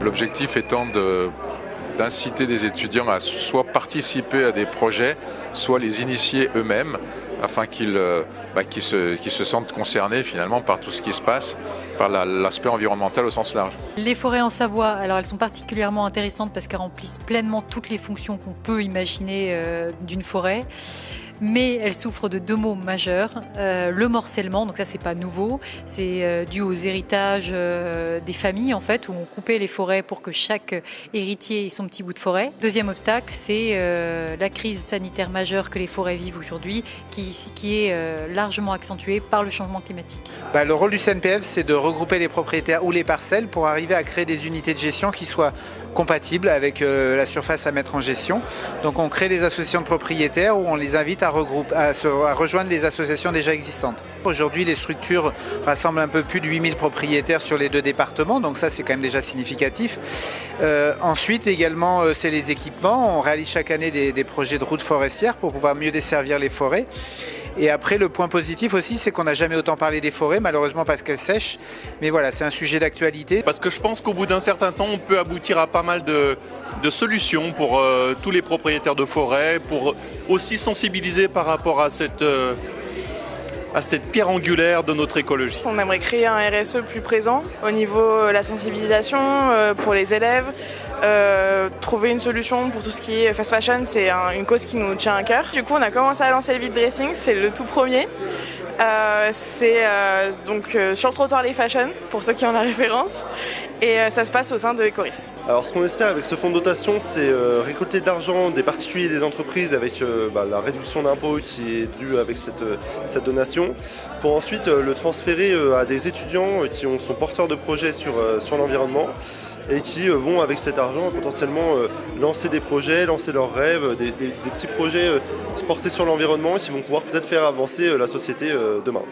L'objectif étant d'inciter des étudiants à soit participer à des projets, soit les initier eux-mêmes, afin qu'ils se sentent concernés finalement par tout ce qui se passe, par l'aspect environnemental au sens large. Les forêts en Savoie, alors elles sont particulièrement intéressantes parce qu'elles remplissent pleinement toutes les fonctions qu'on peut imaginer d'une forêt. Mais elles souffrent de deux maux majeurs. Le morcellement, donc ça c'est pas nouveau, c'est dû aux héritages des familles en fait, où on coupait les forêts pour que chaque héritier ait son petit bout de forêt. Deuxième obstacle, c'est la crise sanitaire majeure que les forêts vivent aujourd'hui, qui est largement accentuée par le changement climatique. Le rôle du CNPF, c'est de regrouper les propriétaires ou les parcelles pour arriver à créer des unités de gestion qui soient compatibles avec la surface à mettre en gestion. Donc on crée des associations de propriétaires où on les invite à rejoindre les associations déjà existantes. Aujourd'hui, les structures rassemblent un peu plus de 8000 propriétaires sur les 2 départements, donc ça c'est quand même déjà significatif. Ensuite également, c'est les équipements. On réalise chaque année des projets de routes forestières pour pouvoir mieux desservir les forêts. Et après, le point positif aussi, c'est qu'on n'a jamais autant parlé des forêts, malheureusement parce qu'elles sèchent. Mais voilà, c'est un sujet d'actualité. Parce que je pense qu'au bout d'un certain temps, on peut aboutir à pas mal de solutions pour tous les propriétaires de forêts, pour aussi sensibiliser par rapport à cette pierre angulaire de notre écologie. On aimerait créer un RSE plus présent au niveau de la sensibilisation pour les élèves, trouver une solution pour tout ce qui est fast fashion, c'est une cause qui nous tient à cœur. Du coup, on a commencé à lancer le vide dressing, c'est le tout premier. C'est donc sur le trottoir les fashion, pour ceux qui ont la référence, et ça se passe au sein de Ecoris. Alors ce qu'on espère avec ce fonds de dotation, c'est récolter de l'argent des particuliers et des entreprises avec la réduction d'impôt qui est due avec cette donation, pour ensuite le transférer à des étudiants qui sont porteurs de projets sur l'environnement et qui vont avec cet argent potentiellement lancer des projets, lancer leurs rêves, des petits projets portés sur l'environnement qui vont pouvoir peut-être faire avancer la société demain.